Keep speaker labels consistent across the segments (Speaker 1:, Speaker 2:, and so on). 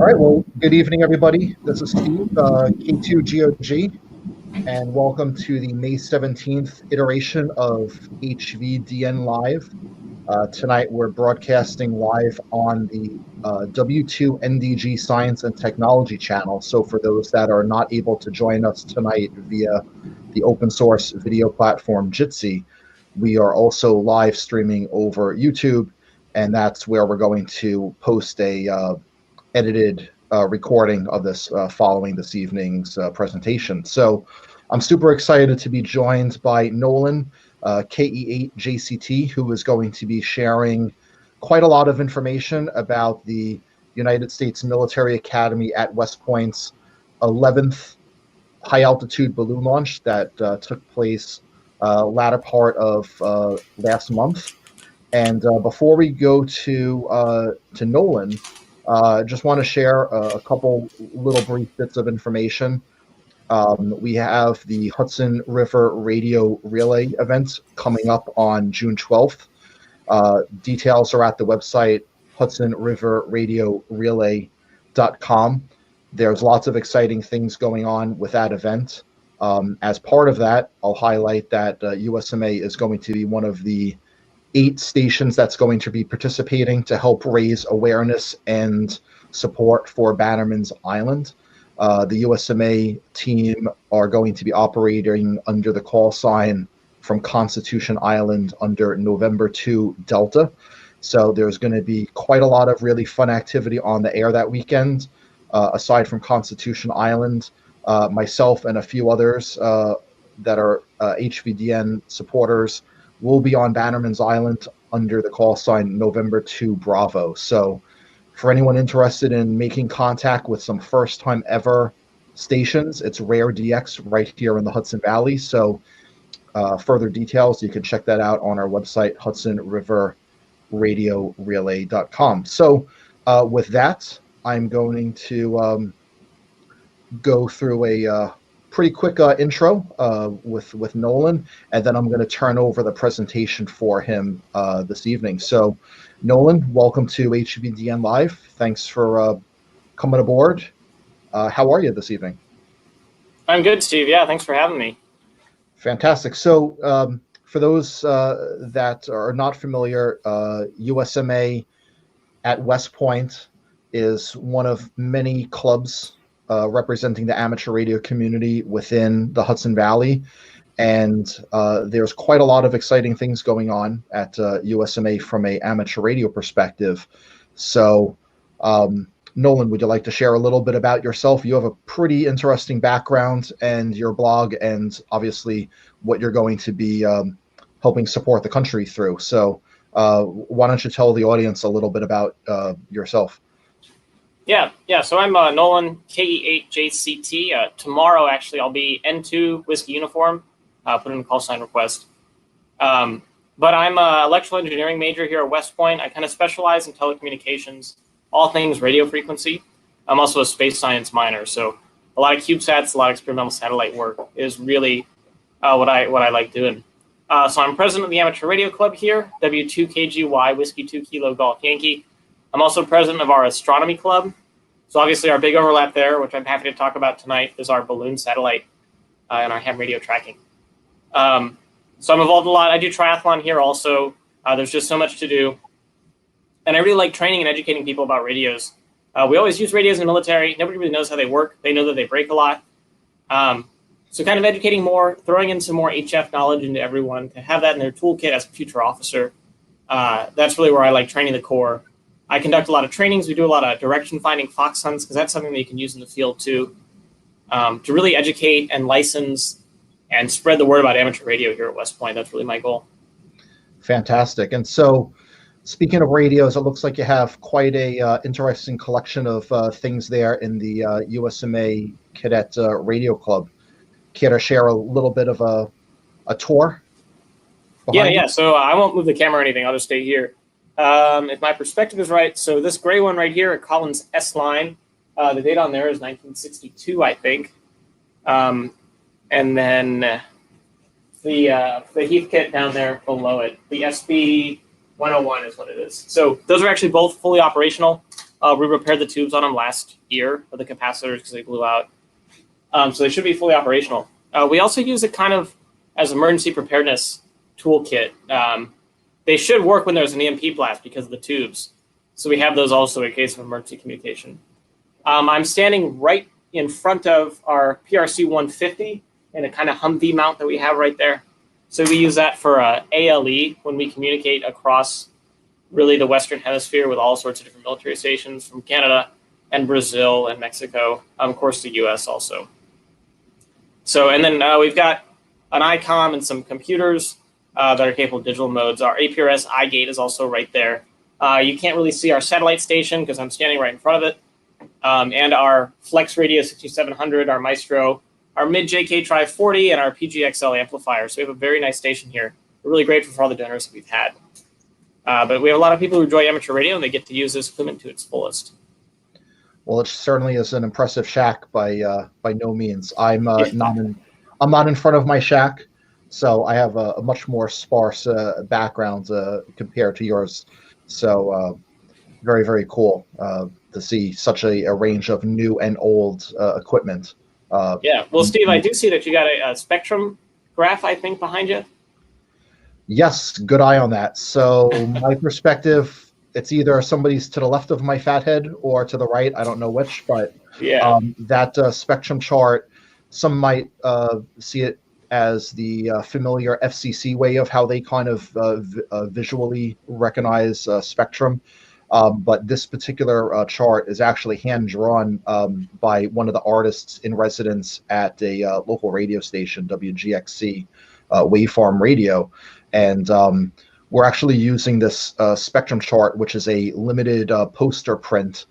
Speaker 1: All right, well, good evening, everybody. This is Steve, K2GOG, and welcome to the May 17th iteration of HVDN Live. Tonight, we're broadcasting live on the W2NDG Science and Technology channel. So for those that are not able to join us tonight via the open source video platform Jitsi, we are also live streaming over YouTube, and that's where we're going to post a edited recording of this following this evening's presentation. So I'm super excited to be joined by Nolan, KE8JCT, who is going to be sharing quite a lot of information about the United States Military Academy at West Point's 11th high-altitude balloon launch that took place latter part of last month. And before we go to Nolan, just want to share a couple little brief bits of information. We have the Hudson River Radio Relay event coming up on June 12th. Details are at the website hudsonriverradiorelay.com. There's lots of exciting things going on with that event. As part of that, I'll highlight that USMA is going to be one of the 8 stations that's going to be participating to help raise awareness and support for Bannerman's Island. The USMA team are going to be operating under the call sign from Constitution Island under November 2 Delta. So there's going to be quite a lot of really fun activity on the air that weekend. Aside from Constitution Island, myself and a few others that are HVDN supporters will be on Bannerman's Island under the call sign November 2 Bravo. So for anyone interested in making contact with some first time ever stations, it's Rare DX right here in the Hudson Valley. So further details, you can check that out on our website, hudsonriverradiorelay.com. So with that, I'm going to go through a pretty quick intro with Nolan, and then I'm going to turn over the presentation for him this evening. So, Nolan, welcome to HVDN Live. Thanks for coming aboard. How are you this evening?
Speaker 2: I'm good, Steve. Yeah, thanks for having me.
Speaker 1: Fantastic. So, for those that are not familiar, USMA at West Point is one of many clubs representing the amateur radio community within the Hudson Valley. And there's quite a lot of exciting things going on at USMA from an amateur radio perspective. So, Nolan, would you like to share a little bit about yourself? You have a pretty interesting background and your blog, and obviously what you're going to be helping support the country through. So why don't you tell the audience a little bit about yourself?
Speaker 2: Yeah. So I'm Nolan, KE8JCT. Tomorrow, actually, I'll be N2 Whiskey Uniform, put in a call sign request. But I'm an electrical engineering major here at West Point. I kind of specialize in telecommunications, all things radio frequency. I'm also a space science minor, so a lot of CubeSats, a lot of experimental satellite work is really what I like doing. So I'm president of the Amateur Radio Club here, W2KGY, Whiskey 2 Kilo Golf Yankee. I'm also president of our astronomy club. So obviously our big overlap there, which I'm happy to talk about tonight, is our balloon satellite and our ham radio tracking. So I'm involved a lot. I do triathlon here also. There's just so much to do. And I really like training and educating people about radios. We always use radios in the military. Nobody really knows how they work. They know that they break a lot. So kind of educating more, throwing in some more HF knowledge into everyone to have that in their toolkit as a future officer. That's really where I like training the Corps. I conduct a lot of trainings. We do a lot of direction finding fox hunts because that's something that you can use in the field too, to really educate and license and spread the word about amateur radio here at West Point. That's really my goal.
Speaker 1: Fantastic. And so speaking of radios, it looks like you have quite a interesting collection of things there in the USMA Cadet Radio Club. Care to share a little bit of a tour?
Speaker 2: Yeah. So I won't move the camera or anything. I'll just stay here. If my perspective is right, so this gray one right here at Collins S line, the date on there is 1962, I think. And then the Heath kit down there below it, the SB 101 is what it is. So those are actually both fully operational. We repaired the tubes on them last year of the capacitors because they blew out. So they should be fully operational. We also use it kind of as emergency preparedness toolkit. They should work when there's an EMP blast because of the tubes. So we have those also in case of emergency communication. I'm standing right in front of our PRC 150 and a kind of Humvee mount that we have right there. So we use that for ALE when we communicate across really the Western Hemisphere with all sorts of different military stations from Canada and Brazil and Mexico, of course the US also. So, and then we've got an ICOM and some computers that are capable of digital modes. Our APRS iGate is also right there. You can't really see our satellite station because I'm standing right in front of it. And our Flex Radio 6700, our Maestro, our mid JK Tri 40, and our PGXL amplifier. So we have a very nice station here. We're really grateful for all the donors that we've had. But we have a lot of people who enjoy amateur radio, and they get to use this equipment to its fullest.
Speaker 1: Well, it certainly is an impressive shack by no means. I'm not in front of my shack, so I have a much more sparse background compared to yours. So very, very cool to see such a range of new and old equipment.
Speaker 2: Yeah. Well, Steve, I do see that you got a spectrum graph, I think, behind you.
Speaker 1: Yes, good eye on that. So my perspective, it's either somebody's to the left of my fat head or to the right. I don't know which, but
Speaker 2: yeah,
Speaker 1: that spectrum chart, some might see it as the familiar FCC way of how they kind of visually recognize spectrum. But this particular chart is actually hand-drawn by one of the artists in residence at a local radio station, WGXC Waveform Radio. And we're actually using this spectrum chart, which is a limited poster print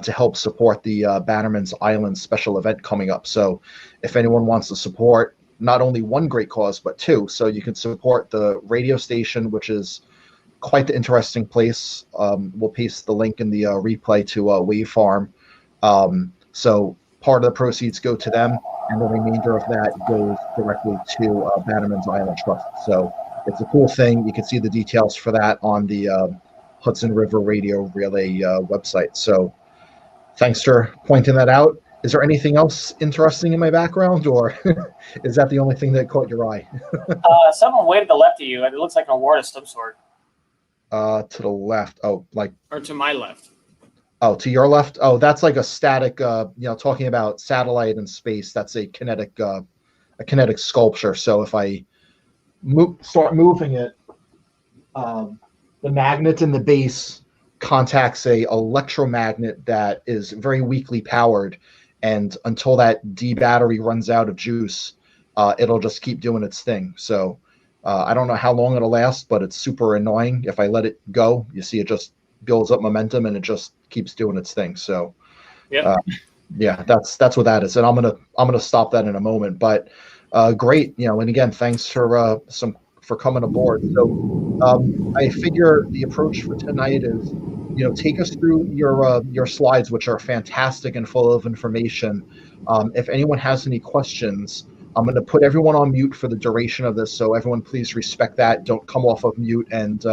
Speaker 1: to help support the Bannerman's Island special event coming up. So if anyone wants to support not only one great cause, but two, so you can support the radio station, which is quite the interesting place. We'll paste the link in the replay to Wavefarm. So part of the proceeds go to them, and the remainder of that goes directly to Bannerman's Island Trust. So it's a cool thing. You can see the details for that on the Hudson River Radio Relay website. So thanks for pointing that out. Is there anything else interesting in my background, or is that the only thing that caught your eye?
Speaker 2: Someone way to the left of you, and it looks like an award of some sort.
Speaker 1: To the left. Oh, like.
Speaker 2: Or to my left.
Speaker 1: Oh, to your left. Oh, that's like a static. Talking about satellite and space. That's a kinetic sculpture. So if I start moving it, the magnet in the base contacts a electromagnet that is very weakly powered, and until that D battery runs out of juice, it'll just keep doing its thing. So I don't know how long it'll last, but it's super annoying. If I let it go, you see it just builds up momentum and it just keeps doing its thing. So yeah, that's what that is. And I'm gonna stop that in a moment. But great, and again, thanks for coming aboard. So I figure the approach for tonight is, take us through your slides, which are fantastic and full of information. If anyone has any questions, I'm going to put everyone on mute for the duration of this. So everyone, please respect that. Don't come off of mute and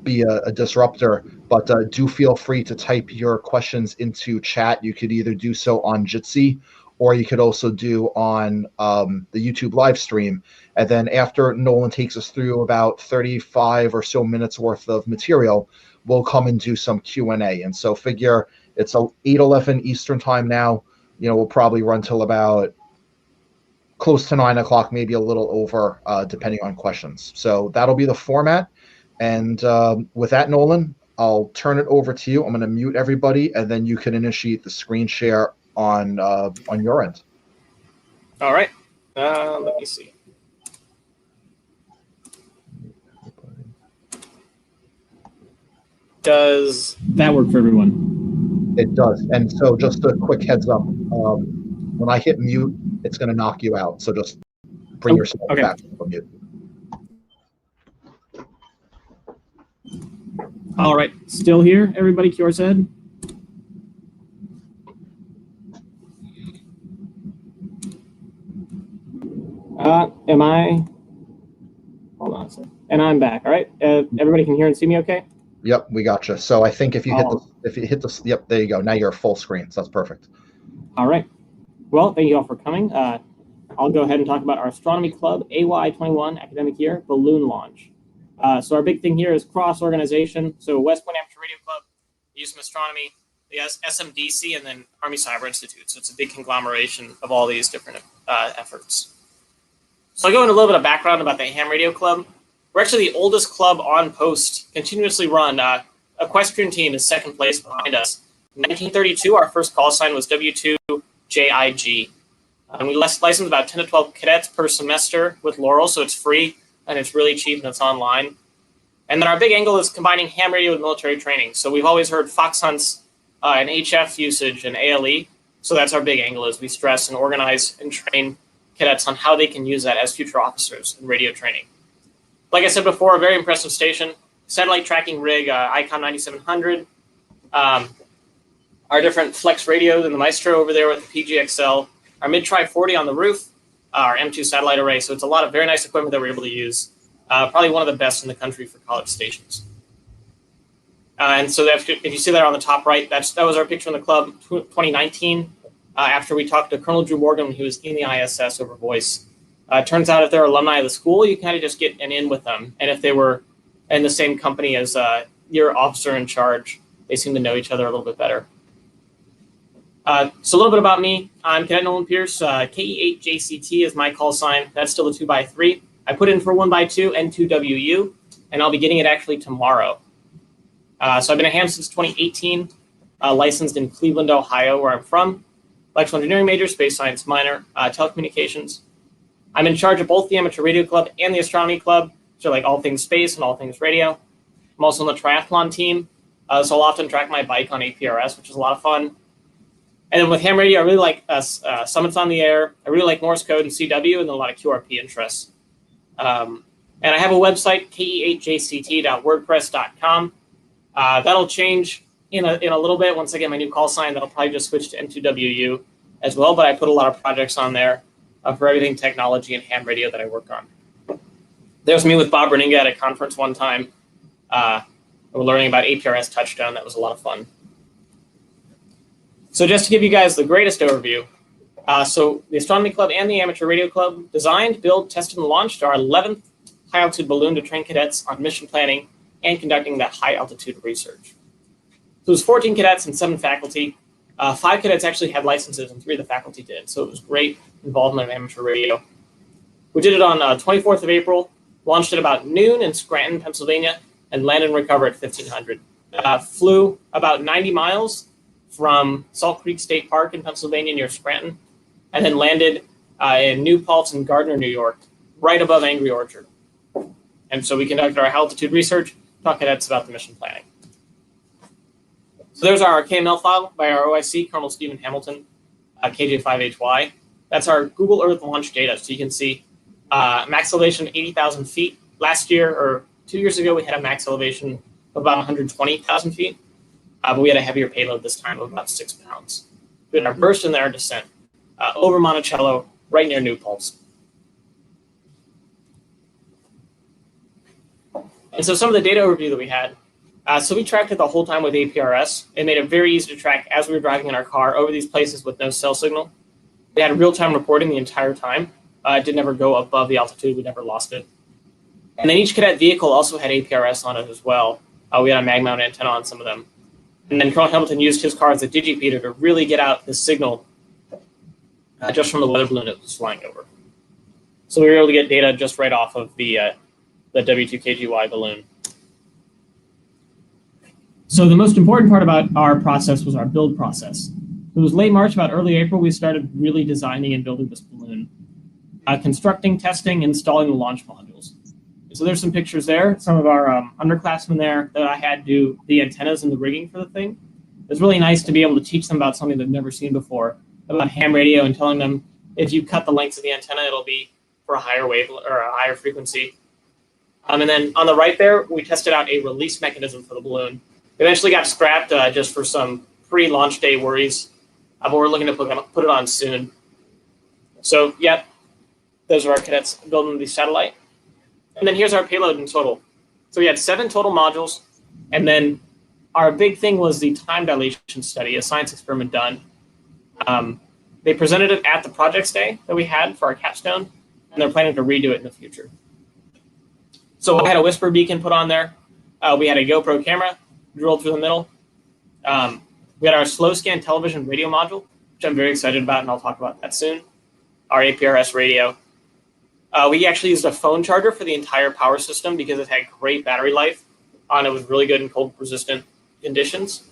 Speaker 1: be a disruptor. But do feel free to type your questions into chat. You could either do so on Jitsi, or you could also do on the YouTube live stream. And then after Nolan takes us through about 35 or so minutes worth of material, we'll come and do some Q&A. And so figure it's 8:11 Eastern time now. We'll probably run till about close to 9 o'clock, maybe a little over, depending on questions. So that'll be the format. And with that, Nolan, I'll turn it over to you. I'm going to mute everybody, and then you can initiate the screen share on your end.
Speaker 2: All right. Let me see. Does that work for everyone?
Speaker 1: It does. And so just a quick heads up. When I hit mute, it's going to knock you out. So just bring yourself back from mute.
Speaker 2: All right. Still here, everybody? QR said. Am I? Hold on a second. And I'm back. All right. Everybody can hear and see me okay?
Speaker 1: Yep, we got you. So I think if you
Speaker 2: Oh.
Speaker 1: hit the, yep, there you go. Now you're full screen. So that's perfect.
Speaker 2: All right. Well, thank you all for coming. I'll go ahead and talk about our Astronomy Club AY21 academic year balloon launch. So our big thing here is cross-organization. So West Point Amateur Radio Club, USMA Astronomy, the SMDC, and then Army Cyber Institute. So it's a big conglomeration of all these different efforts. So I'll go into a little bit of background about the Ham Radio Club. We're actually the oldest club on post, continuously run. Equestrian team is second place behind us. In 1932, our first call sign was W2JIG. And we licensed about 10 to 12 cadets per semester with Laurel, so it's free and it's really cheap and it's online. And then our big angle is combining ham radio with military training. So we've always heard fox hunts and HF usage and ALE. So that's our big angle, is we stress and organize and train cadets on how they can use that as future officers in radio training. Like I said before, a very impressive station. Satellite tracking rig, Icon 9700. Our different flex radios and the Maestro over there with the PGXL. Our mid-tri 40 on the roof, our M2 satellite array. So it's a lot of very nice equipment that we're able to use. Probably one of the best in the country for college stations. And so if you see that on the top right, that was our picture in the club 2019. After we talked to Colonel Drew Morgan when he was in the ISS over voice. Turns out if they're alumni of the school, you kind of just get an in with them. And if they were in the same company as your officer in charge, they seem to know each other a little bit better. So a little bit about me. I'm Cadet Nolan Pierce. KE8JCT is my call sign. That's still a 2x3. I put in for 1x2 and 2WU, and I'll be getting it actually tomorrow. So I've been a ham since 2018, licensed in Cleveland, Ohio, where I'm from. Electrical engineering major, space science minor, telecommunications. I'm in charge of both the Amateur Radio Club and the Astronomy Club, so like all things space and all things radio. I'm also on the triathlon team, so I'll often track my bike on APRS, which is a lot of fun. And then with ham radio, I really like Summits on the Air. I really like Morse code and CW, and then a lot of QRP interests. And I have a website, ke8jct.wordpress.com. That'll change in a little bit. Once I get my new call sign, that'll probably just switch to N2WU as well. But I put a lot of projects on there for everything technology and ham radio that I work on. There was me with Bob Berninga at a conference one time. We're learning about APRS touchdown. That was a lot of fun. So just to give you guys the greatest overview, so the Astronomy Club and the Amateur Radio Club designed, built, tested, and launched our 11th high-altitude balloon to train cadets on mission planning and conducting that high-altitude research. So it was 14 cadets and 7 faculty. 5 cadets actually had licenses and 3 of the faculty did. So it was great involvement in amateur radio. We did it on 24th of April, launched at about noon in Scranton, Pennsylvania, and landed and recovered at 1500. Flew about 90 miles from Salt Creek State Park in Pennsylvania near Scranton, and then landed in New Paltz and Gardner, New York, right above Angry Orchard. And so we conducted our altitude research, talked cadets about the mission planning. So there's our KML file by our OIC, Colonel Stephen Hamilton, KJ5HY. That's our Google Earth launch data. So you can see max elevation 80,000 feet. Last year, or 2 years ago, we had a max elevation of about 120,000 feet. But we had a heavier payload this time of about 6 pounds. We had our burst and then our descent over Monticello, right near New Paltz. And so some of the data overview that we had. So we tracked it the whole time with APRS. It made it very easy to track as we were driving in our car over these places with no cell signal. We had real-time reporting the entire time. It did never go above the altitude. We never lost it. And then each cadet vehicle also had APRS on it as well. We had a mag-mount antenna on some of them. And then Colonel Hamilton used his car as a digipeater to really get out the signal just from the weather balloon it was flying over. So we were able to get data just right off of the W2KGY balloon. So the most important part about our process was our build process. It was late March, about early April, we started really designing and building this balloon. Constructing, testing, installing the launch modules. So there's some pictures there. Some of our underclassmen there that I had do the antennas and the rigging for the thing. It's really nice to be able to teach them about something they've never seen before, about ham radio, and telling them if you cut the lengths of the antenna, it'll be for a higher wave or a higher frequency. And then on the right there, we tested out a release mechanism for the balloon. It eventually got scrapped just for some pre-launch day worries, but we're looking to put it on soon. So yeah, those are our cadets building the satellite. And then here's our payload in total. So we had 7 total modules. And then our big thing was the time dilation study, a science experiment done. They presented it at the projects day that we had for our capstone, and they're planning to redo it in the future. So we had a whisper beacon put on there. We had a GoPro camera drilled through the middle. We had our slow scan television radio module, which I'm very excited about, and I'll talk about that soon. Our APRS radio. We actually used a phone charger for the entire power system because it had great battery life, and it was really good in cold-resistant conditions.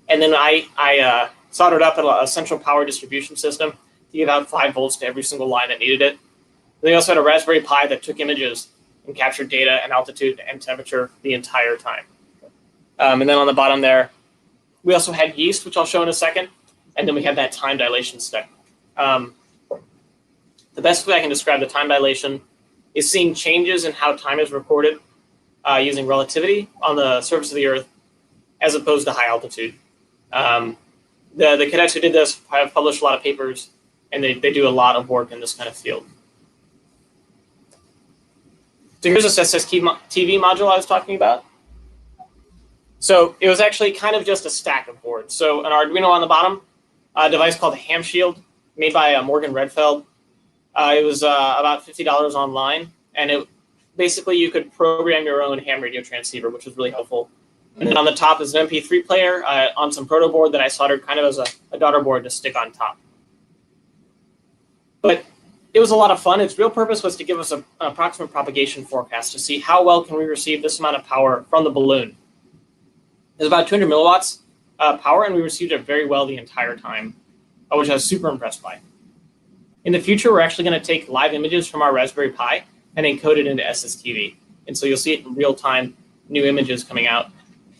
Speaker 2: And then I soldered up a central power distribution system to give out 5 volts to every single line that needed it. They also had a Raspberry Pi that took images and captured data and altitude and temperature the entire time. And then on the bottom there, we also had yeast, which I'll show in a second, and then we had that time dilation step. The best way I can describe the time dilation is seeing changes in how time is recorded using relativity on the surface of the Earth as opposed to high altitude. The cadets who did this have published a lot of papers, and they do a lot of work in this kind of field. So here's this SSTV module I was talking about. So it was actually kind of just a stack of boards. So an Arduino on the bottom, a device called a Ham Shield, made by Morgan Redfeld. It was about $50 online, and it basically you could program your own ham radio transceiver, which was really helpful. And then on the top is an MP3 player on some proto board that I soldered kind of as a daughter board to stick on top. But it was a lot of fun. Its real purpose was to give us an approximate propagation forecast to see how well can we receive this amount of power from the balloon. It was about 200 milliwatts power, and we received it very well the entire time, which I was super impressed by. In the future, we're actually going to take live images from our Raspberry Pi and encode it into SSTV. And so you'll see it in real time, new images coming out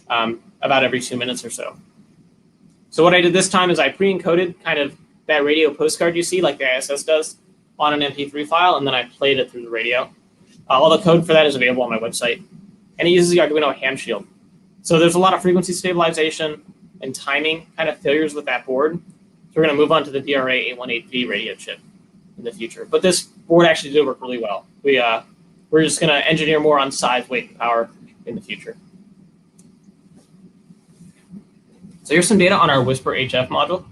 Speaker 2: about every 2 minutes or so. So what I did this time is I pre-encoded kind of that radio postcard you see, like the ISS does, on an MP3 file, and then I played it through the radio. All the code for that is available on my website. And it uses the Arduino Ham Shield. So there's a lot of frequency stabilization and timing kind of failures with that board. So we're going to move on to the DRA818V radio chip in the future. But this board actually did work really well. We're just going to engineer more on size, weight, and power in the future. So here's some data on our Whisper HF module.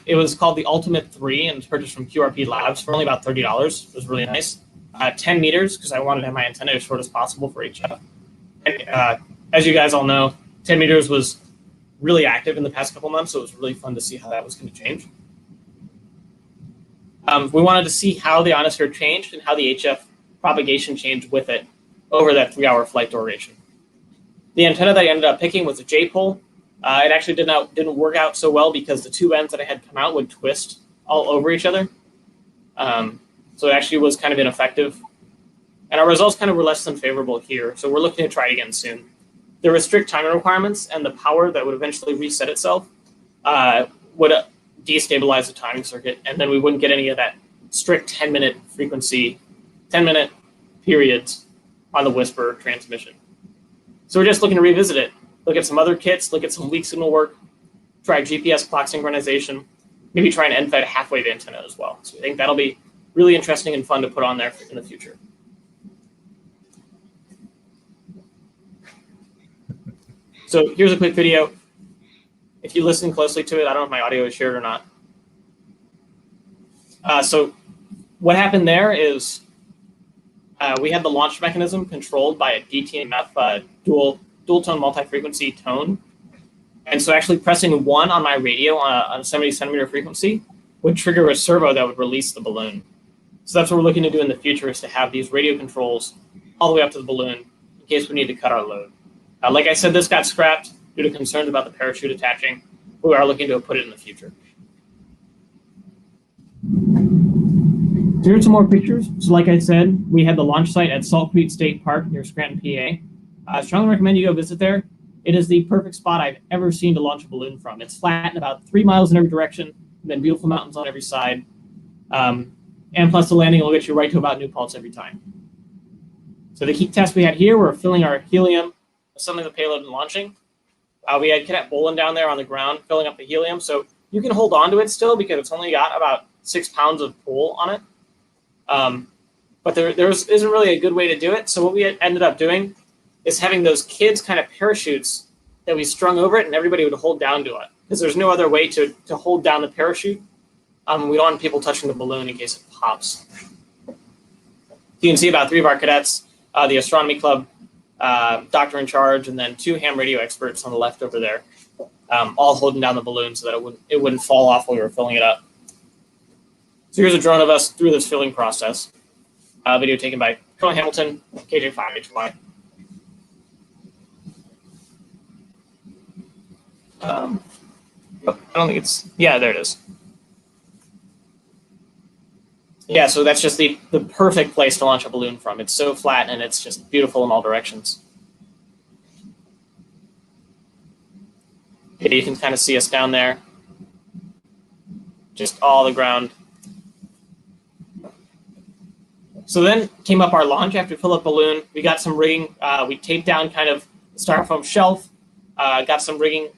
Speaker 2: It was called the Ultimate 3 and was purchased from QRP Labs for only about $30. It was really nice. 10 meters, because I wanted to have my antenna as short as possible for HF. And, as you guys all know, 10 meters was really active in the past couple months, so it was really fun to see how that was going to change. We wanted to see how the ionosphere changed and how the HF propagation changed with it over that 3-hour flight duration. The antenna that I ended up picking was a J-pole. It actually didn't work out so well because the 2 ends that I had come out would twist all over each other. So it actually was kind of ineffective. And our results kind of were less than favorable here, so we're looking to try it again soon. There were strict timing requirements, and the power that would eventually reset itself would destabilize the timing circuit, and then we wouldn't get any of that strict 10-minute frequency, 10-minute periods on the Whisper transmission. So we're just looking to revisit it, look at some other kits, look at some weak signal work, try GPS clock synchronization, maybe try an end-fed half-wave antenna as well. So I think that'll be really interesting and fun to put on there in the future. So here's a quick video. If you listen closely to it, I don't know if my audio is shared or not. So what happened there is we had the launch mechanism controlled by a DTMF dual tone multi-frequency tone. And so actually pressing 1 on my radio on a 70 centimeter frequency would trigger a servo that would release the balloon. So that's what we're looking to do in the future, is to have these radio controls all the way up to the balloon in case we need to cut our load. Like I said, this got scrapped due to concerns about the parachute attaching. We are looking to put it in the future. So here's some more pictures. So like I said, we had the launch site at Salt Creek State Park near Scranton, PA. I strongly recommend you go visit there. It is the perfect spot I've ever seen to launch a balloon from. It's flat and about 3 miles in every direction, and then beautiful mountains on every side. And plus the landing will get you right to about New Paltz every time. So the key tests we had here were filling our helium, assembling the payload and launching. We had Cadet Bolin down there on the ground filling up the helium. So you can hold on to it still because it's only got about 6 pounds of pull on it. But there isn't really a good way to do it. So what we ended up doing is having those kids kind of parachutes that we strung over it, and everybody would hold down to it, because there's no other way to hold down the parachute. We don't want people touching the balloon in case it pops. You can see about 3 of our cadets, the astronomy club, doctor in charge, and then 2 ham radio experts on the left over there, all holding down the balloon so that it wouldn't fall off while we were filling it up. So here's a drone of us through this filling process. Video taken by Colonel Hamilton, KJ5HY. I don't think it's, yeah, there it is. Yeah, so that's just the perfect place to launch a balloon from. It's so flat and it's just beautiful in all directions. Okay, you can kind of see us down there. Just all the ground. So then came up our launch after we filled up balloon. We got some rigging. We taped down kind of the styrofoam shelf, got some rigging,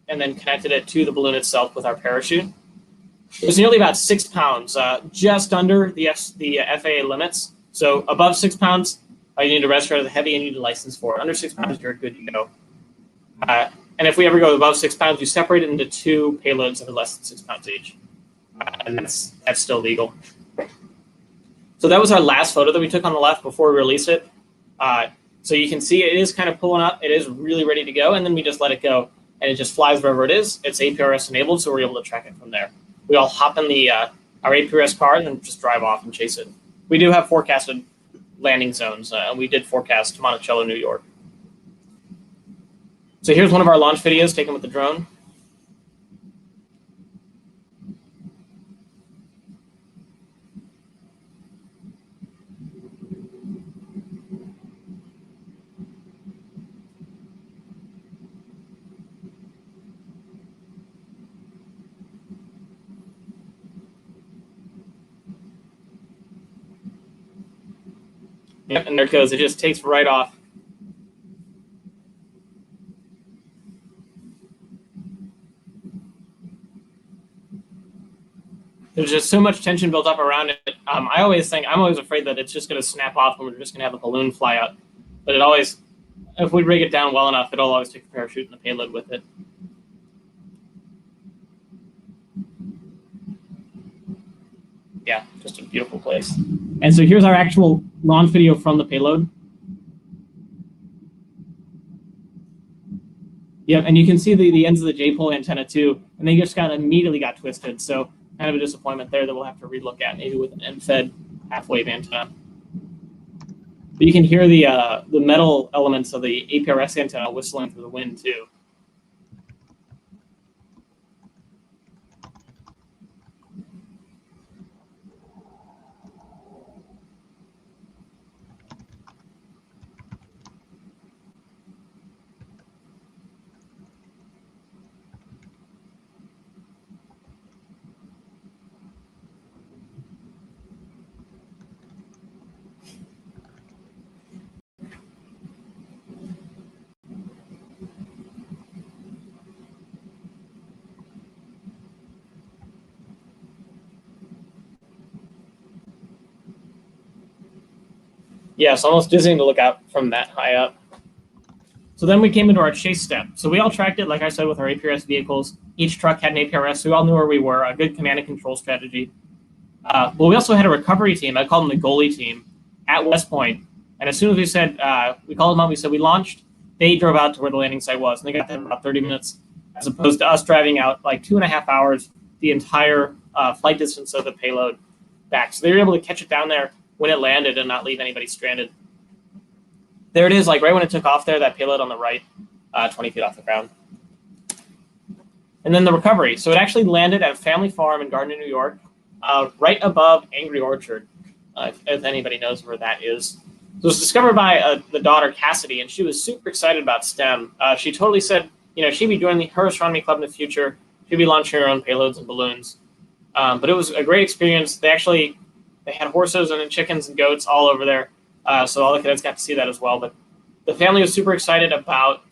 Speaker 2: and then connected it to the balloon itself with our parachute. It was nearly about 6 pounds, just under the FAA limits. So above 6 pounds, you need to register as a heavy and you need a license for it. Under 6 pounds, you're good to go. And if we ever go above 6 pounds, you separate it into 2 payloads that are less than 6 pounds each. And that's still legal. So that was our last photo that we took on the left before we released it. So you can see it is kind of pulling up. It is really ready to go. And then we just let it go. And it just flies wherever it is. It's APRS enabled, so we're able to track it from there. We all hop in our APRS cars and just drive off and chase it. We do have forecasted landing zones. We did forecast Monticello, New York. So here's one of our launch videos taken with the drone. Yep, and there it goes. It just takes right off. There's just so much tension built up around it. I'm always afraid that it's just going to snap off and we're just going to have a balloon fly out. But it always, if we rig it down well enough, it'll always take the parachute and the payload with it. Yeah, just a beautiful place. And so here's our actual launch video from the payload. Yep, and you can see the ends of the J-pole antenna too, and they just immediately got twisted. So kind of a disappointment there that we'll have to relook at, maybe with an end-fed half-wave antenna. But you can hear the metal elements of the APRS antenna whistling through the wind too. Yeah, it's almost dizzying to look out from that high up. So then we came into our chase step. So we all tracked it, like I said, with our APRS vehicles. Each truck had an APRS, so we all knew where we were, a good command and control strategy. But we also had a recovery team, I call them the goalie team, at West Point. And as soon as we said, we called them up, we said we launched, they drove out to where the landing site was, and they got there in about 30 minutes, as opposed to us driving out like 2.5 hours, the entire flight distance of the payload back. So they were able to catch it down there when it landed and not leave anybody stranded. There it is, like right when it took off there, that payload on the right, 20 feet off the ground. And then the recovery. So it actually landed at a family farm in Gardner, New York, right above Angry Orchard, if anybody knows where that is. So it was discovered by the daughter, Cassidy, and she was super excited about STEM. She totally said, she'd be joining her astronomy club in the future. She'd be launching her own payloads and balloons. But it was a great experience. They had horses and chickens and goats all over there. So all the cadets got to see that as well. But the family was super excited about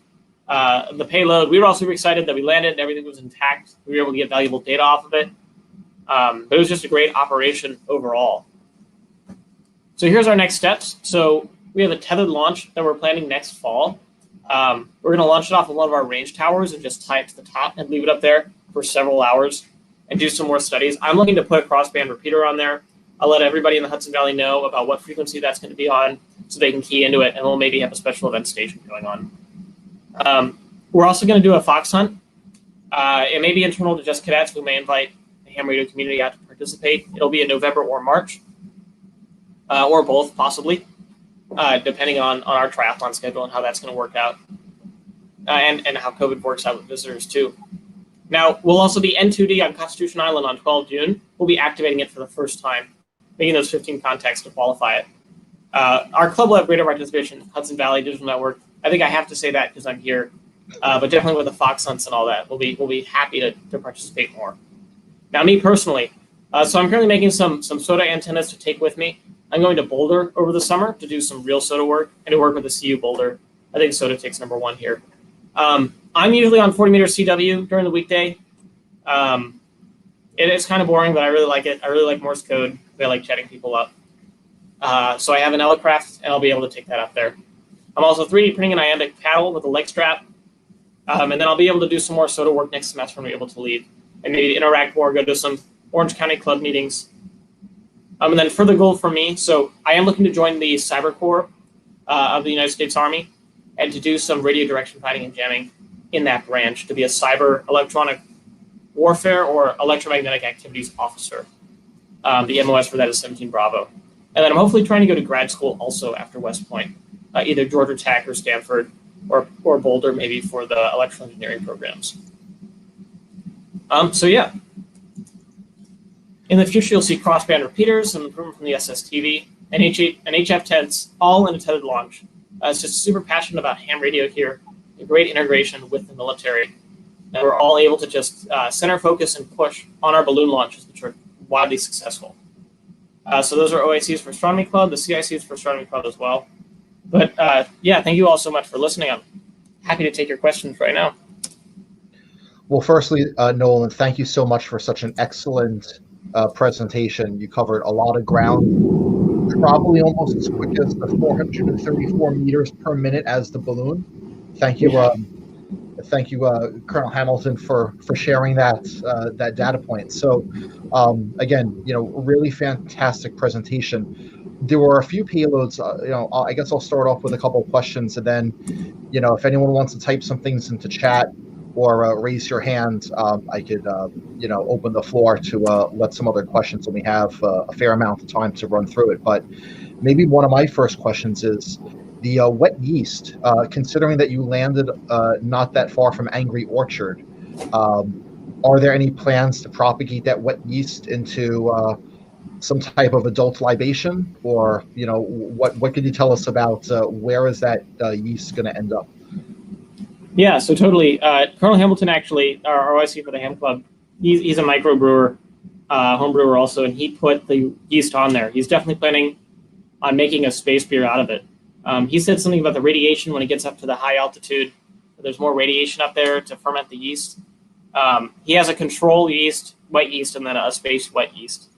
Speaker 2: the payload. We were all super excited that we landed and everything was intact. We were able to get valuable data off of it. But it was just a great operation overall. So here's our next steps. So we have a tethered launch that we're planning next fall. We're going to launch it off of one of our range towers and just tie it to the top and leave it up there for several hours and do some more studies. I'm looking to put a crossband repeater on there. I'll let everybody in the Hudson Valley know about what frequency that's going to be on so they can key into it, and we'll maybe have a special event station going on. We're also going to do a fox hunt. It may be internal to just cadets. We may invite the ham radio community out to participate. It'll be in November or March, or both possibly, depending on our triathlon schedule and how that's going to work out, and how COVID works out with visitors too. Now, we'll also be N2D on Constitution Island on 12 June. We'll be activating it for the first time, making those 15 contacts to qualify it. Our club will have greater participation, Hudson Valley Digital Network. I think I have to say that because I'm here, but definitely with the fox hunts and all that, we'll be happy to participate more. Now, me personally, so I'm currently making some SOTA antennas to take with me. I'm going to Boulder over the summer to do some real SOTA work and to work with the CU Boulder. I think SOTA takes #1 here. I'm usually on 40 meter CW during the weekday. It is kind of boring, but I really like it. I really like Morse code. I like chatting people up. So I have an Elecraft, and I'll be able to take that up there. I'm also 3D printing an iambic paddle with a leg strap. And then I'll be able to do some more SOTA work next semester when I'm able to lead. And maybe interact more, go to some Orange County Club meetings. And then further goal for me, so I am looking to join the Cyber Corps of the United States Army and to do some radio direction fighting and jamming in that branch, to be a cyber electronic warfare or electromagnetic activities officer. The MOS for that is 17 Bravo. And then I'm hopefully trying to go to grad school also after West Point, either Georgia Tech or Stanford or Boulder maybe for the electrical engineering programs. So yeah. In the future, you'll see crossband repeaters, some improvement from the SSTV, and HF10s, all in a tethered launch. It's just super passionate about ham radio here, a great integration with the military. And we're all able to just center focus and push on our balloon launches, which are wildly successful. So those are OICs for Astronomy Club, the CICs for Astronomy Club as well. But yeah, thank you all so much for listening. I'm happy to take your questions right now.
Speaker 1: Well, firstly, Nolan, thank you so much for such an excellent presentation. You covered a lot of ground, probably almost as quick as the 434 meters per minute as the balloon. Thank you, Colonel Hamilton, for sharing that data point. So, again, really fantastic presentation. There were a few payloads. I guess I'll start off with a couple of questions, and then, if anyone wants to type some things into chat or raise your hand, I could, open the floor to let some other questions, and we have a fair amount of time to run through it. But maybe one of my first questions is the wet yeast. Considering that you landed not that far from Angry Orchard, are there any plans to propagate that wet yeast into some type of adult libation, or what could you tell us about where is that yeast going to end up?
Speaker 2: Yeah, so totally. Colonel Hamilton, actually, our OIC for the Ham Club, he's a microbrewer, home brewer also, and he put the yeast on there. He's definitely planning on making a space beer out of it. He said something about the radiation when it gets up to the high altitude. There's more radiation up there to ferment the yeast. He has a control yeast, wet yeast, and then a space wet yeast.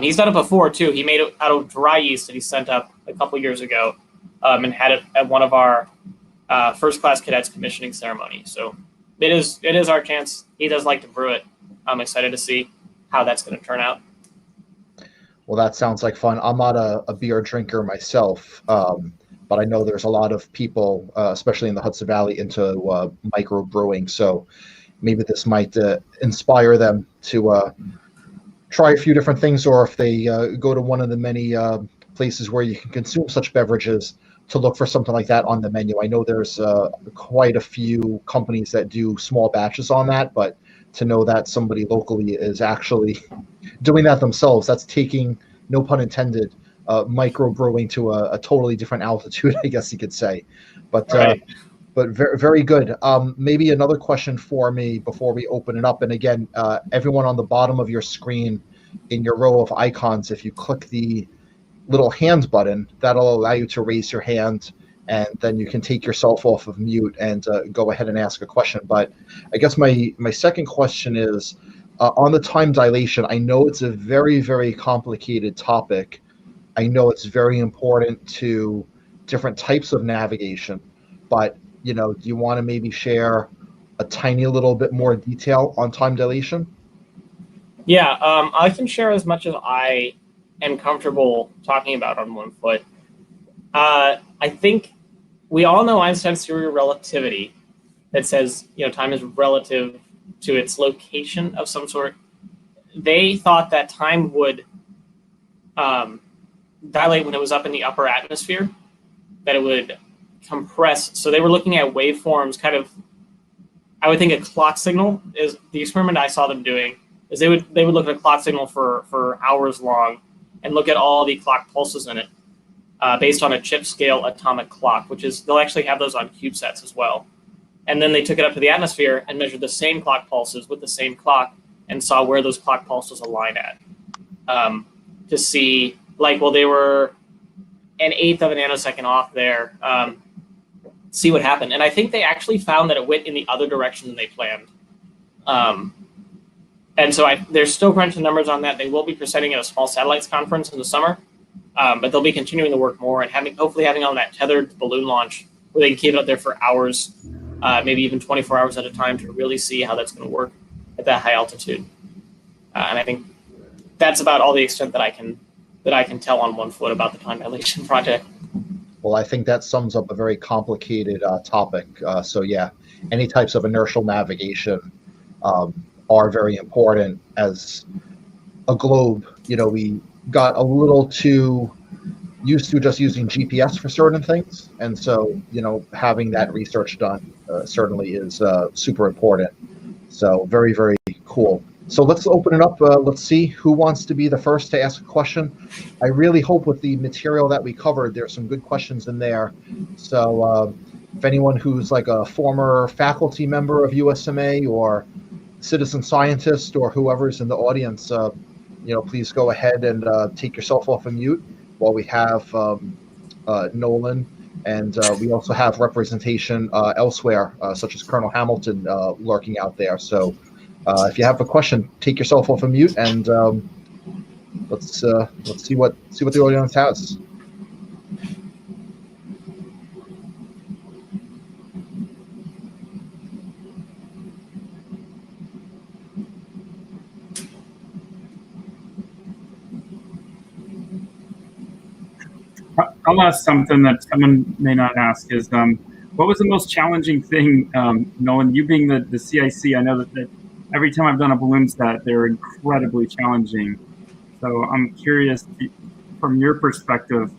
Speaker 2: He's done it before, too. He made it out of dry yeast that he sent up a couple years ago and had it at one of our first-class cadets commissioning ceremony. So it is our chance. He does like to brew it. I'm excited to see how that's going to turn out.
Speaker 1: Well, that sounds like fun. I'm not a beer drinker myself, but I know there's a lot of people, especially in the Hudson Valley, into micro brewing. So maybe this might inspire them to try a few different things, or if they go to one of the many places where you can consume such beverages, to look for something like that on the menu. I know there's quite a few companies that do small batches on that, but to know that somebody locally is actually doing that themselves, that's taking, no pun intended, micro brewing to a totally different altitude, I guess you could say. But
Speaker 2: right.
Speaker 1: But very, very good. Maybe another question for me before we open it up. And again, everyone on the bottom of your screen in your row of icons, if you click the little hand button, that'll allow you to raise your hand, and then you can take yourself off of mute and go ahead and ask a question. But I guess my second question is on the time dilation. I know it's a very, very complicated topic. I know it's very important to different types of navigation. But, do you want to maybe share a tiny little bit more detail on time dilation?
Speaker 2: Yeah, I can share as much as I am comfortable talking about on 1 foot. I think we all know Einstein's theory of relativity that says, time is relative to its location of some sort. They thought that time would dilate when it was up in the upper atmosphere, that it would compress. So they were looking at waveforms, kind of, I would think a clock signal is the experiment I saw them doing, is they would look at a clock signal for hours long and look at all the clock pulses in it based on a chip scale atomic clock, which is, they'll actually have those on CubeSats as well. And then they took it up to the atmosphere and measured the same clock pulses with the same clock and saw where those clock pulses align at to see, like, well, they were an eighth of a nanosecond off there, see what happened. And I think they actually found that it went in the other direction than they planned. And so they're still crunching numbers on that. They will be presenting at a small satellites conference in the summer, but they'll be continuing to work more and hopefully having on that tethered balloon launch where they can keep it up there for hours, maybe even 24 hours at a time, to really see how that's going to work at that high altitude. And I think that's about all the extent that I can tell on 1 foot about the time dilation project.
Speaker 1: Well, I think that sums up a very complicated topic. So yeah, any types of inertial navigation are very important. As a globe, we got a little too used to just using GPS for certain things. And so, having that research done certainly is super important. So very, very cool. So let's open it up. Let's see who wants to be the first to ask a question. I really hope with the material that we covered, there's some good questions in there. So if anyone who's like a former faculty member of USMA or citizen scientist or whoever's in the audience, please go ahead and take yourself off of mute while we have Nolan. And we also have representation elsewhere, such as Colonel Hamilton lurking out there. So if you have a question, take yourself off of mute, and let's see what the audience has.
Speaker 3: I'll ask something that someone may not ask is, what was the most challenging thing, Nolan, you being the CIC? I know that every time I've done a balloon stat, they're incredibly challenging. So I'm curious, from your perspective,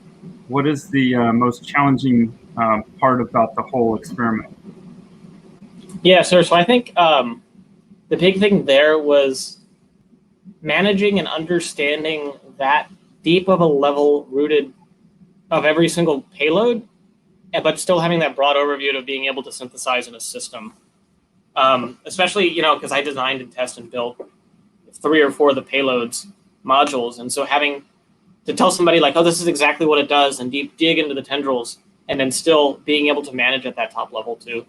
Speaker 3: what is the most challenging part about the whole experiment?
Speaker 2: Yeah, sir. So I think the big thing there was managing and understanding that deep of a level rooted of every single payload, but still having that broad overview of being able to synthesize in a system. Especially, because I designed and tested and built 3 or 4 of the payloads modules. And so having to tell somebody like, oh, this is exactly what it does, and dig into the tendrils, and then still being able to manage at that top level too.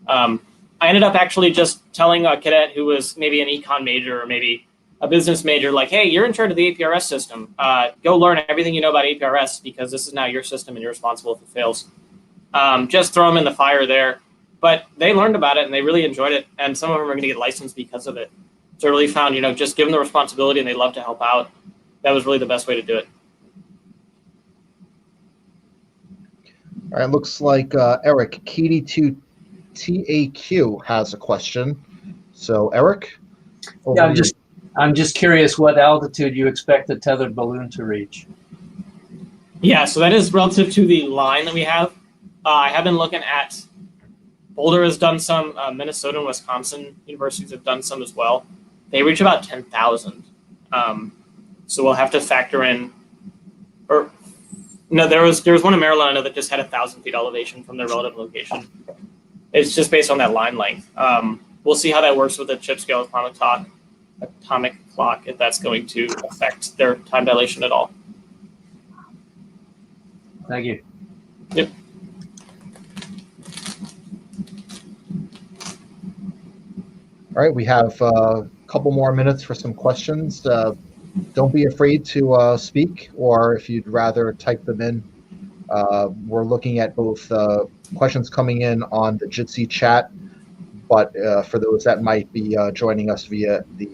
Speaker 2: I ended up actually just telling a cadet who was maybe an econ major or maybe a business major, like, hey, you're in charge of the APRS system. Go learn everything you know about APRS, because this is now your system and you're responsible if it fails. Just throw them in the fire there. But they learned about it and they really enjoyed it. And some of them are going to get licensed because of it. So I really found, just give them the responsibility and they love to help out. That was really the best way to do it.
Speaker 1: All right, looks like Eric, KD2TAQ has a question. So Eric?
Speaker 4: Yeah, I'm just curious what altitude you expect the tethered balloon to reach.
Speaker 2: Yeah, so that is relative to the line that we have. I have been looking at, Boulder has done some, Minnesota and Wisconsin universities have done some as well. They reach about 10,000. So we'll have to factor in, or no, there was one in Maryland I know that just had 1,000 feet elevation from their relative location. It's just based on that line length. We'll see how that works with the chip scale atomic clock, if that's going to affect their time dilation at all.
Speaker 4: Thank you.
Speaker 2: Yep.
Speaker 1: All right, we have a couple more minutes for some questions. Don't be afraid to speak, or if you'd rather type them in We're looking at both questions coming in on the Jitsi chat, but for those that might be joining us via the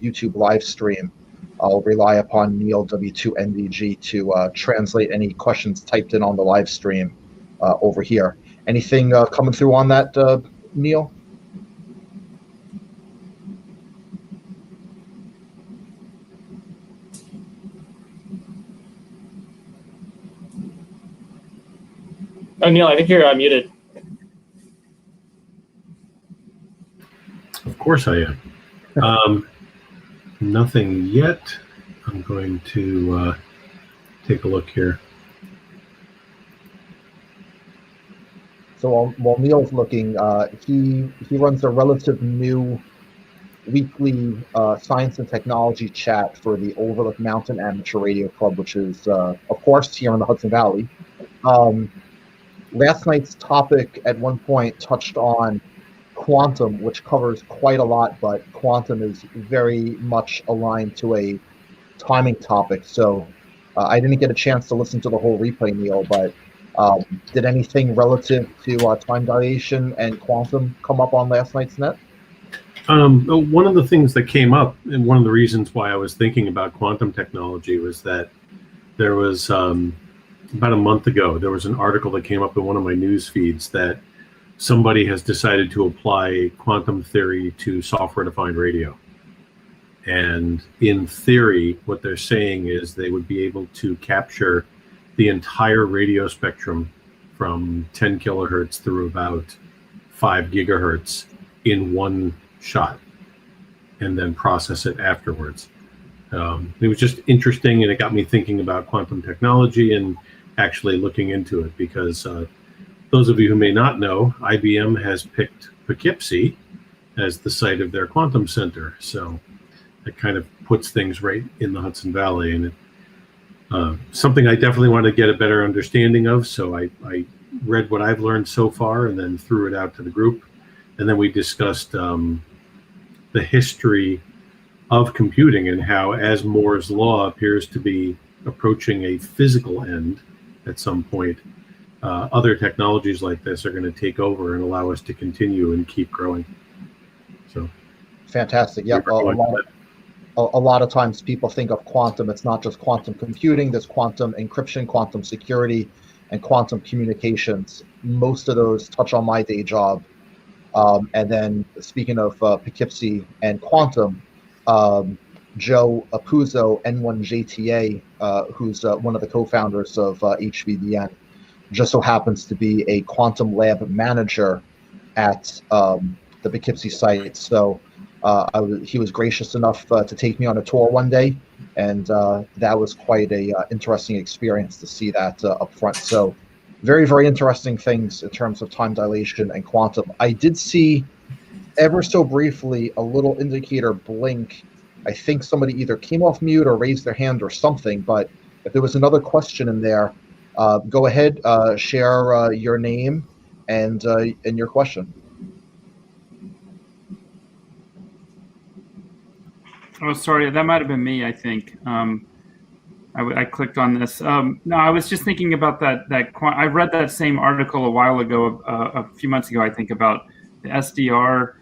Speaker 1: YouTube live stream, I'll rely upon Neil W2NDG to translate any questions typed in on the live stream over here. Anything coming through on that, Neil?
Speaker 2: Oh, Neil, I think you're muted.
Speaker 5: Of course I am. Nothing yet. I'm going to take a look here.
Speaker 1: So while Neil's looking, he runs a relative new weekly science and technology chat for the Overlook Mountain Amateur Radio Club, which is, of course, here in the Hudson Valley. Last night's topic at one point touched on quantum, which covers quite a lot, but quantum is very much aligned to a timing topic. So I didn't get a chance to listen to the whole replay, Neil, but did anything relative to time dilation and quantum come up on last night's net?
Speaker 5: One of the things that came up, and one of the reasons why I was thinking about quantum technology, was that there was about a month ago, there was an article that came up in one of my news feeds that somebody has decided to apply quantum theory to software-defined radio. And in theory, what they're saying is they would be able to capture the entire radio spectrum from 10 kilohertz through about 5 gigahertz in one shot, and then process it afterwards. It was just interesting, and it got me thinking about quantum technology and actually looking into it, because those of you who may not know, IBM has picked Poughkeepsie as the site of their quantum center. So it kind of puts things right in the Hudson Valley, and something I definitely want to get a better understanding of. So I read what I've learned so far and then threw it out to the group. And then we discussed the history of computing and how, as Moore's law appears to be approaching a physical end at some point, other technologies like this are going to take over and allow us to continue and keep growing. So
Speaker 1: fantastic. Yep. A lot of times people think of quantum. It's not just quantum computing. There's quantum encryption, quantum security, and quantum communications. Most of those touch on my day job. And then speaking of Poughkeepsie and quantum, Joe Apuzzo, N1JTA, who's one of the co-founders of HVDN, just so happens to be a quantum lab manager at the Poughkeepsie site. So he was gracious enough to take me on a tour one day, and that was quite a interesting experience to see that up front. So very, very interesting things in terms of time dilation and quantum. I did see ever so briefly a little indicator blink. I think somebody either came off mute or raised their hand or something, but if there was another question in there, go ahead, share your name and your question.
Speaker 3: Oh, sorry, that might have been me, I think. I clicked on this. No, I was just thinking about that. I read that same article a while ago, a few months ago, I think, about the SDR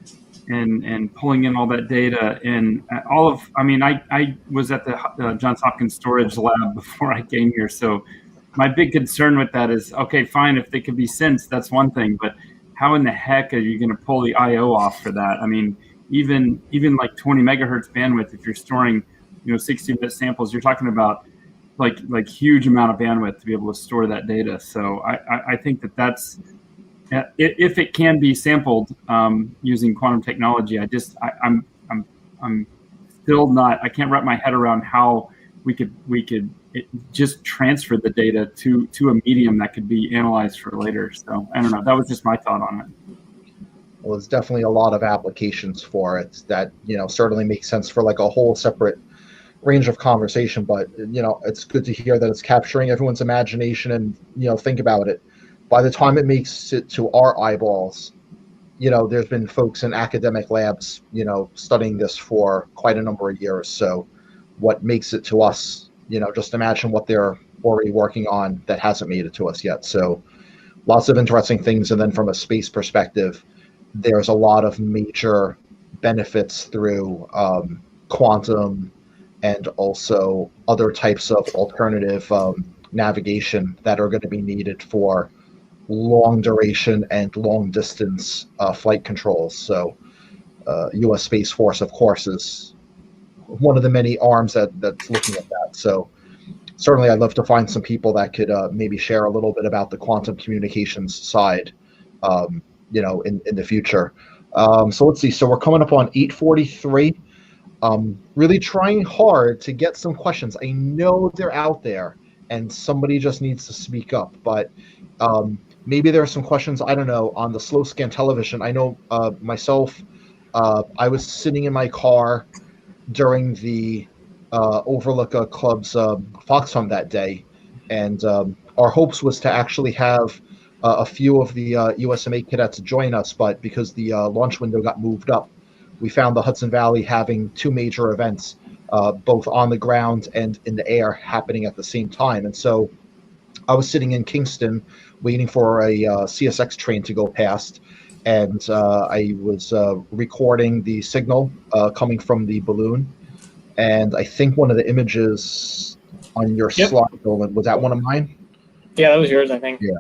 Speaker 3: and pulling in all that data. And I was at the Johns Hopkins Storage Lab before I came here. So my big concern with that is, okay, fine, if they could be sensed, that's one thing. But how in the heck are you going to pull the I/O off for that? I mean, even like 20 megahertz bandwidth, if you're storing 60-bit samples, you're talking about like huge amount of bandwidth to be able to store that data. So I think that's, if it can be sampled using quantum technology, I'm still not, I can't wrap my head around how we could just transfer the data to a medium that could be analyzed for later. So I don't know, that was just my thought on it.
Speaker 1: Well, there's definitely a lot of applications for it that certainly makes sense for like a whole separate range of conversation. But it's good to hear that it's capturing everyone's imagination. And think about it, by the time it makes it to our eyeballs, there's been folks in academic labs studying this for quite a number of years. So what makes it to us, just imagine what they're already working on that hasn't made it to us yet. So lots of interesting things. And then from a space perspective, there's a lot of major benefits through quantum and also other types of alternative navigation that are going to be needed for long duration and long distance flight controls. So U.S. Space Force, of course, is one of the many arms that's looking at that. So certainly I'd love to find some people that could maybe share a little bit about the quantum communications side, in the future. So let's see. So we're coming up on 8:43. Really trying hard to get some questions. I know they're out there and somebody just needs to speak up, but maybe there are some questions, I don't know, on the slow scan television. I know myself, I was sitting in my car during the Overlook Club's Fox Hunt that day, and our hopes was to actually have a few of the USMA cadets join us, but because the launch window got moved up, we found the Hudson Valley having two major events, both on the ground and in the air, happening at the same time. And so I was sitting in Kingston waiting for a CSX train to go past, and I was recording the signal coming from the balloon. And I think one of the images on your slide, Nolan, was that one of mine?
Speaker 2: Yeah, that was yours, I think.
Speaker 1: Yeah.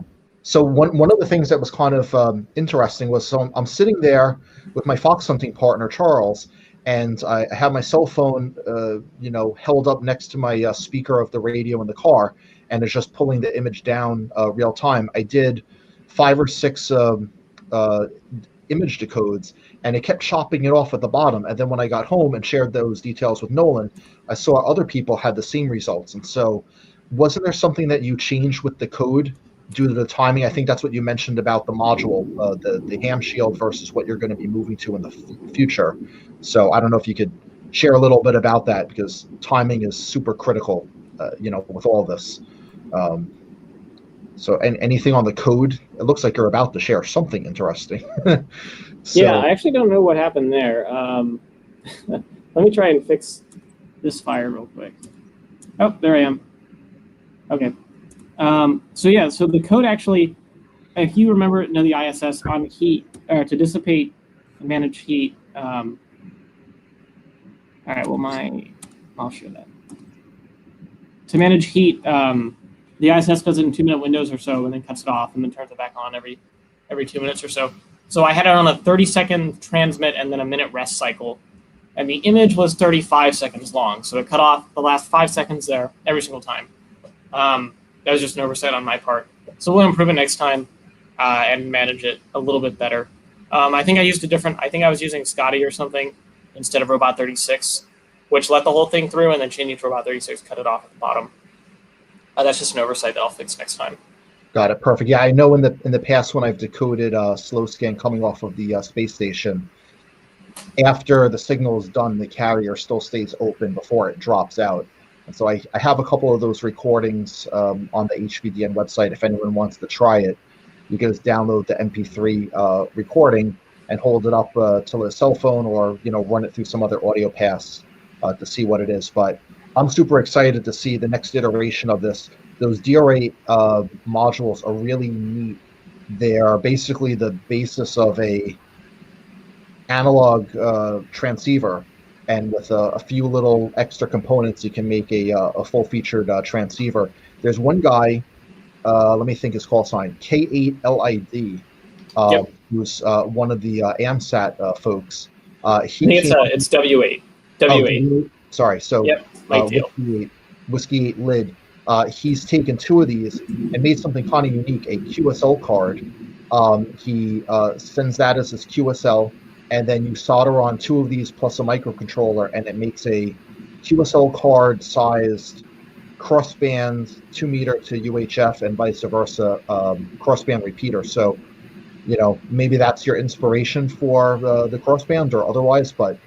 Speaker 1: So one of the things that was kind of interesting was, so I'm sitting there with my fox hunting partner, Charles, and I have my cell phone, held up next to my speaker of the radio in the car, and it's just pulling the image down real time. I did 5 or 6 image decodes, and it kept chopping it off at the bottom. And then when I got home and shared those details with Nolan, I saw other people had the same results. And so wasn't there something that you changed with the code due to the timing? I think that's what you mentioned about the module, the ham shield versus what you're going to be moving to in the future. So I don't know if you could share a little bit about that, because timing is super critical, with all this. So anything on the code? It looks like you're about to share something interesting. So,
Speaker 2: yeah, I actually don't know what happened there. Let me try and fix this fire real quick. Oh, there I am. Okay. So the code actually, if you remember, the ISS on heat, or to dissipate and manage heat. All right, well, I'll show that. To manage heat, the ISS does it in 2-minute windows or so, and then cuts it off, and then turns it back on every 2 minutes or so. So I had it on a 30-second transmit and then a minute rest cycle, and the image was 35 seconds long. So it cut off the last 5 seconds there every single time. That was just an oversight on my part. So we'll improve it next time and manage it a little bit better. I think I was using Scotty or something instead of Robot 36, which let the whole thing through, and then changing to Robot 36, cut it off at the bottom. That's just an oversight that I'll fix next time.
Speaker 1: Got it. Perfect. Yeah, I know in the past when I've decoded slow scan coming off of the space station, after the signal is done, the carrier still stays open before it drops out. And so I have a couple of those recordings on the HVDN website. If anyone wants to try it, you can just download the MP3 recording and hold it up to a cell phone, or run it through some other audio pass to see what it is. But I'm super excited to see the next iteration of this. Those DR8 modules are really neat. They are basically the basis of a analog transceiver, and with a few little extra components, you can make a full-featured transceiver. There's one guy, let me think his call sign, K8LID, who's one of the AMSAT folks.
Speaker 2: I think it's W8. W8.
Speaker 1: Oh, sorry. So Whiskey 8 lid. He's taken 2 of these and made something kind of unique, a QSL card. He sends that as his QSL, and then you solder on 2 of these plus a microcontroller, and it makes a QSL card sized crossband 2-meter to UHF and vice versa crossband repeater. So, maybe that's your inspiration for the crossband or otherwise, but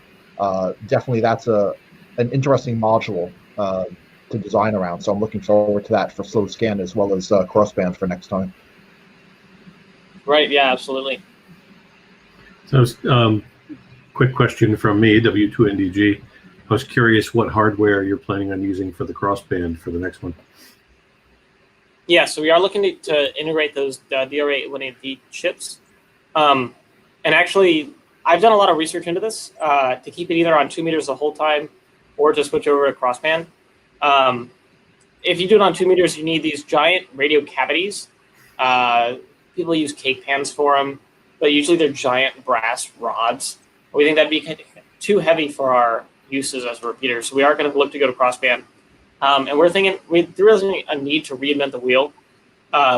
Speaker 1: definitely that's an interesting module to design around. So I'm looking forward to that for slow scan as well as crossband for next time.
Speaker 2: Right. Yeah, absolutely.
Speaker 5: So quick question from me, W2NDG. I was curious what hardware you're planning on using for the crossband for the next one.
Speaker 2: Yeah, so we are looking to integrate those DR818D chips. And actually, I've done a lot of research into this to keep it either on 2 meters the whole time or to switch over to crossband. If you do it on 2 meters, you need these giant radio cavities. People use cake pans for them, but usually they're giant brass rods. We think that'd be too heavy for our uses as a repeater, so we are going to look to go to crossband. And we're thinking there isn't a need to reinvent the wheel.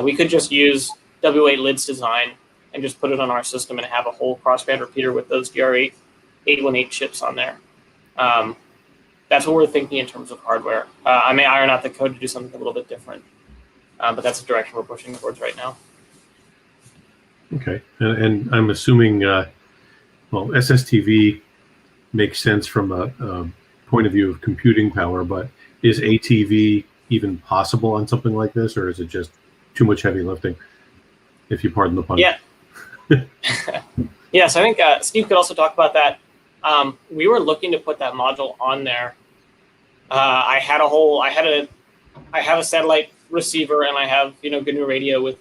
Speaker 2: We could just use W8 Lid's design and just put it on our system and have a whole crossband repeater with those DR818 chips on there. That's what we're thinking in terms of hardware. I may iron out the code to do something a little bit different, but that's the direction we're pushing towards right now.
Speaker 5: Okay, and I'm assuming, well, SSTV makes sense from a point of view of computing power, but is ATV even possible on something like this, or is it just too much heavy lifting, if you pardon the pun?
Speaker 2: Yeah. Yes, I think Steve could also talk about that. We were looking to put that module on there. I have a satellite receiver, and I have GNU radio with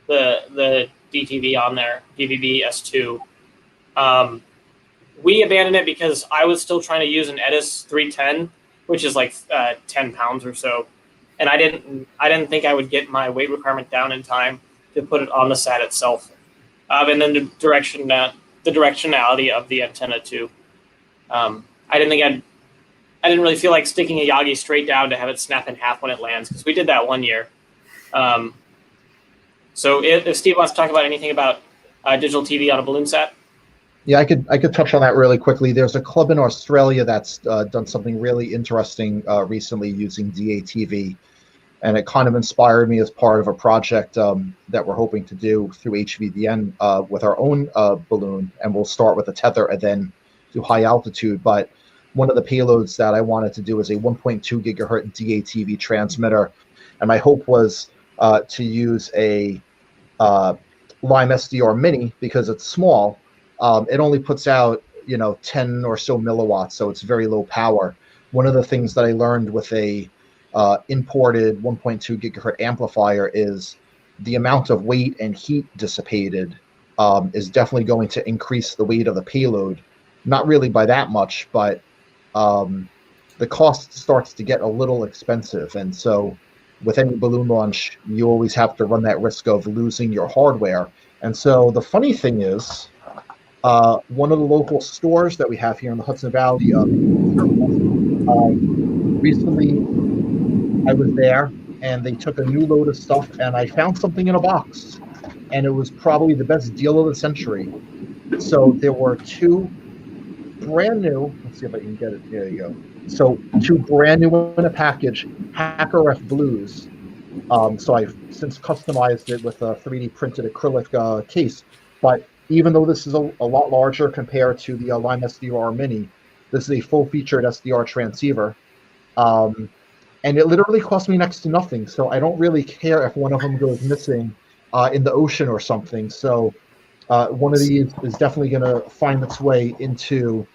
Speaker 2: the DTV on there, DVB S2. We abandoned it because I was still trying to use an Edis 310, which is like 10 pounds or so, and I didn't think I would get my weight requirement down in time to put it on the SAT itself, and then the directionality of the antenna too. I didn't really feel like sticking a Yagi straight down to have it snap in half when it lands, because we did that one year. So if Steve wants to talk about anything about digital TV on a balloon sat.
Speaker 1: Yeah, I could touch on that really quickly. There's a club in Australia that's done something really interesting recently using DATV, and it kind of inspired me as part of a project that we're hoping to do through HVDN with our own balloon, and we'll start with a tether and then do high altitude. But one of the payloads that I wanted to do is a 1.2 gigahertz DATV transmitter, and my hope was to use a Lime SDR Mini because it's small. It only puts out 10 or so milliwatts, so it's very low power. One of the things that I learned with a imported 1.2 gigahertz amplifier is the amount of weight and heat dissipated is definitely going to increase the weight of the payload. Not really by that much, but the cost starts to get a little expensive. And so with any balloon launch, you always have to run that risk of losing your hardware. And so the funny thing is, one of the local stores that we have here in the Hudson Valley, recently I was there and they took a new load of stuff and I found something in a box, and it was probably the best deal of the century. So there were two brand new, let's see if I can get it, there you go. So two brand new in a package, Hacker F Blues. So I've since customized it with a 3D printed acrylic case, but even though this is a lot larger compared to the Lime SDR Mini, this is a full-featured SDR transceiver. And it literally cost me next to nothing, so I don't really care if one of them goes missing in the ocean or something. So one of these is definitely going to find its way into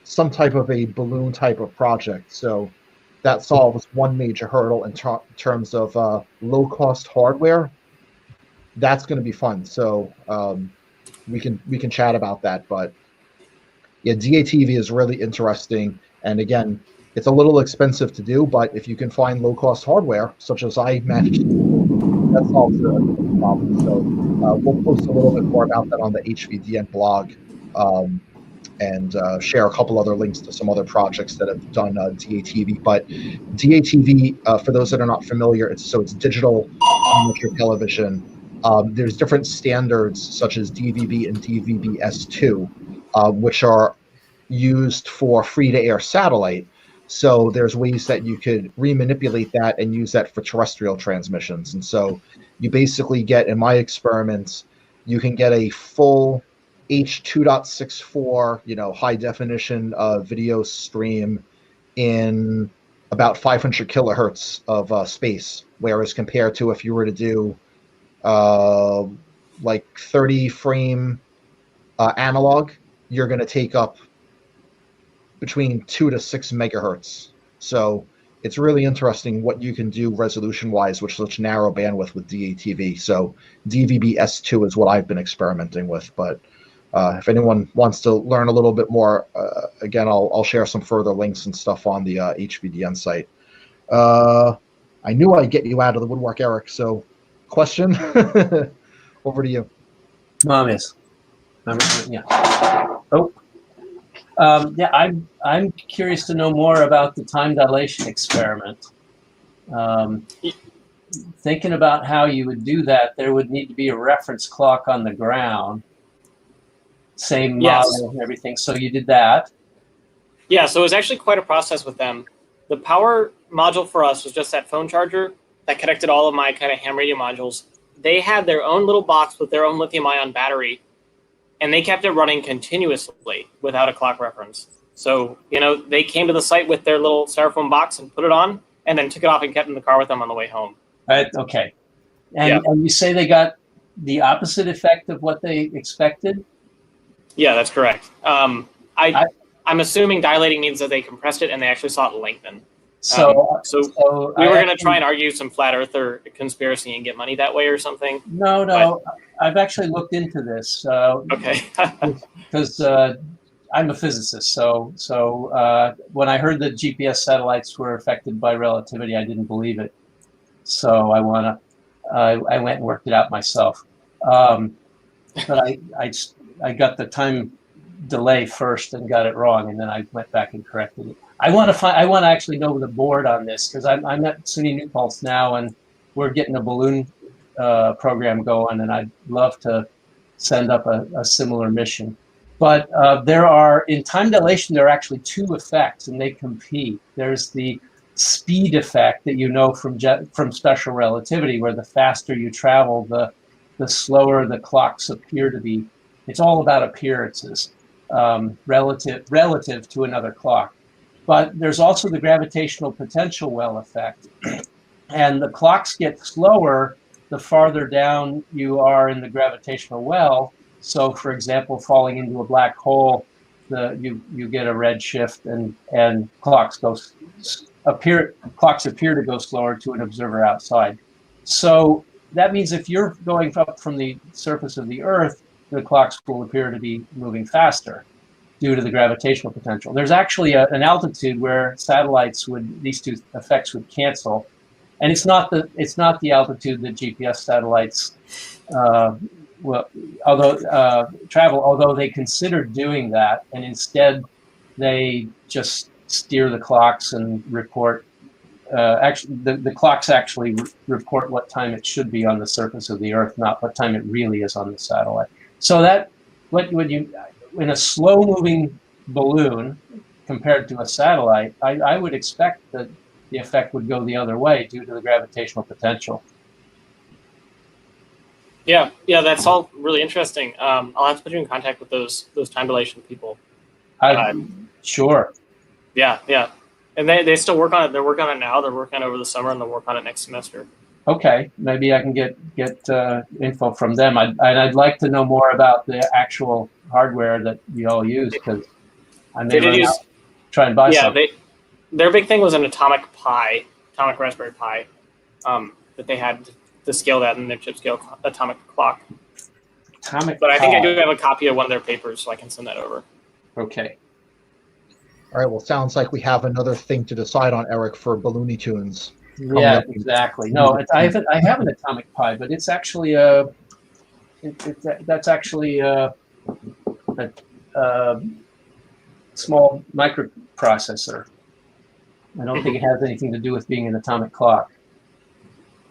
Speaker 1: some type of a balloon type of project. So that solves one major hurdle in terms of low-cost hardware. That's going to be fun. So we can chat about that. But yeah, DATV is really interesting. And again, it's a little expensive to do, but if you can find low-cost hardware, such as I managed to do, that solves the problem. So we'll post a little bit more about that on the HVDN blog, and share a couple other links to some other projects that have done DATV. But DATV, for those that are not familiar, it's digital amateur television. There's different standards such as DVB and DVB S2, which are used for free-to-air satellite. So there's ways that you could remanipulate that and use that for terrestrial transmissions. And so you basically get, in my experiments, you can get a full H.2.64, high definition video stream in about 500 kilohertz of space. Whereas compared to if you were to do like 30 frame analog, you're going to take up between 2 to 6 megahertz. So it's really interesting what you can do resolution-wise with such narrow bandwidth with DATV. So DVB-S2 is what I've been experimenting with. But if anyone wants to learn a little bit more, again, I'll share some further links and stuff on the HVDN site. I knew I'd get you out of the woodwork, Eric. So, question, over to you.
Speaker 4: Mom is. Yeah. Oh. Yeah, I'm curious to know more about the time dilation experiment. Thinking about how you would do that, there would need to be a reference clock on the ground, same model and everything. So you did that.
Speaker 2: Yeah, so it was actually quite a process with them. The power module for us was just that phone charger that connected all of my kind of ham radio modules. They had their own little box with their own lithium-ion battery, and they kept it running continuously without a clock reference. So, they came to the site with their little styrofoam box and put it on, and then took it off and kept it in the car with them on the way home.
Speaker 4: Okay. And you say they got the opposite effect of what they expected?
Speaker 2: Yeah, that's correct. I'm assuming dilating means that they compressed it and they actually saw it lengthen. So we were going to try and argue some flat earther conspiracy and get money that way or something.
Speaker 4: No. I've actually looked into this.
Speaker 2: Okay.
Speaker 4: Because I'm a physicist. So when I heard that GPS satellites were affected by relativity, I didn't believe it. So I went and worked it out myself. But I got the time delay first and got it wrong, and then I went back and corrected it. I want to actually know the board on this, because I'm at SUNY New Paltz now, and we're getting a balloon program going, and I'd love to send up a similar mission. But in time dilation, there are actually two effects, and they compete. There's the speed effect that you know from special relativity, where the faster you travel, the slower the clocks appear to be. It's all about appearances, relative to another clock. But there's also the gravitational potential well effect. And the clocks get slower the farther down you are in the gravitational well. So, for example, falling into a black hole, you get a red shift, and clocks appear to go slower to an observer outside. So that means if you're going up from the surface of the Earth, the clocks will appear to be moving faster due to the gravitational potential. There's actually an altitude where these two effects would cancel, and it's not the altitude that GPS satellites travel. Although they considered doing that, and instead they just steer the clocks and report. Actually, the clocks actually report what time it should be on the surface of the Earth, not what time it really is on the satellite. So that when you in a slow-moving balloon compared to a satellite, I would expect that the effect would go the other way due to the gravitational potential.
Speaker 2: Yeah, that's all really interesting. I'll have to put you in contact with those time dilation people.
Speaker 4: Sure.
Speaker 2: Yeah. And they still work on it. They're working on it now. They're working on it over the summer, and they'll work on it next semester. Okay,
Speaker 4: maybe I can get info from them. I'd like to know more about the actual hardware that you all use, because I may try and buy some.
Speaker 2: Their big thing was an atomic Raspberry Pi, that they had to scale that in their chip scale atomic clock. But I think I do have a copy of one of their papers, so I can send that over.
Speaker 4: Okay.
Speaker 1: All right. Well, sounds like we have another thing to decide on, Eric, for Balloony Tunes.
Speaker 4: Yeah, exactly. No, I have an atomic Pi, but it's actually that's actually a small microprocessor. I don't think it has anything to do with being an atomic clock.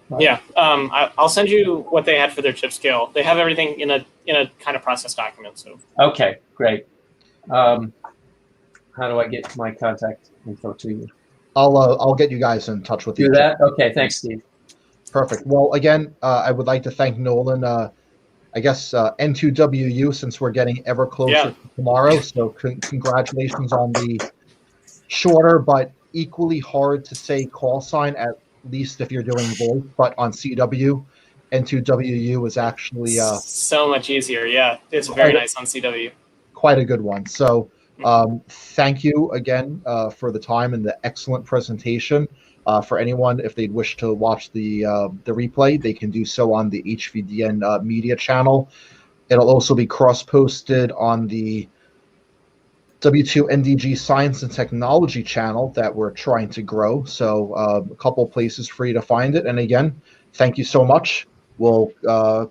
Speaker 4: But, yeah, I'll send you what they had for their chip scale. They have everything in a kind of process document. So okay, great. How do I get my contact info to you?
Speaker 1: I'll get you guys in touch with you.
Speaker 4: Do that? Okay, thanks, Steve.
Speaker 1: Perfect. Well, again, I would like to thank Nolan. I guess N2WU, since we're getting ever closer to tomorrow. So congratulations on the shorter but equally hard to say call sign, at least if you're doing voice. But on CW, N2WU is actually
Speaker 2: so much easier. Yeah, it's very nice on CW.
Speaker 1: Quite a good one. So Thank you again for the time and the excellent presentation. For anyone, if they'd wish to watch the replay, they can do so on the HVDN media channel. It'll also be cross-posted on the W2NDG Science and Technology channel that we're trying to grow. So a couple places for you to find it. And again, thank you so much. We'll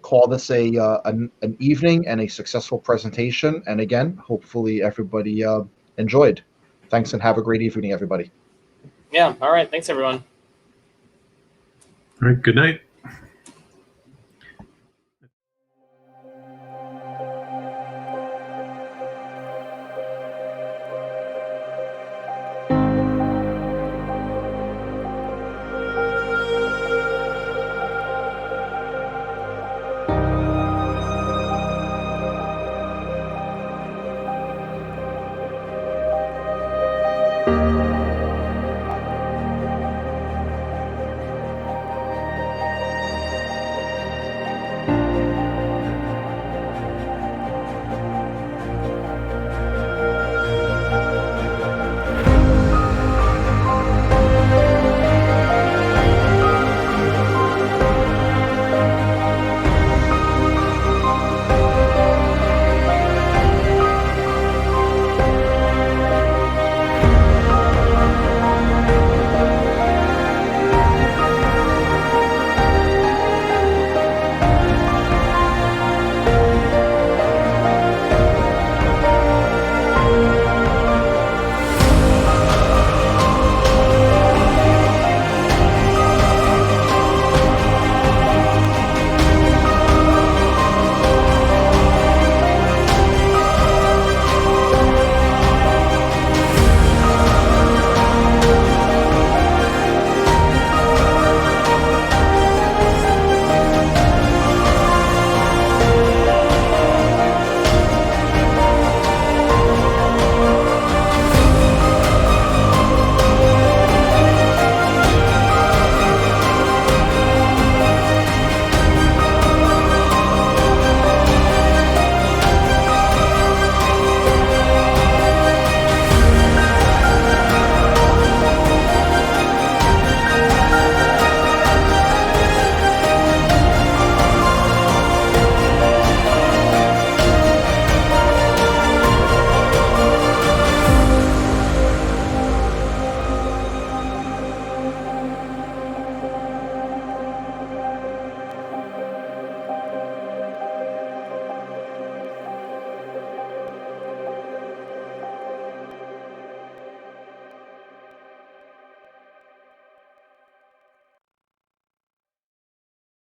Speaker 1: call this an evening and a successful presentation. And again, hopefully everybody enjoyed. Thanks and have a great evening, everybody.
Speaker 2: Yeah. All right. Thanks, everyone.
Speaker 5: All right. Good night.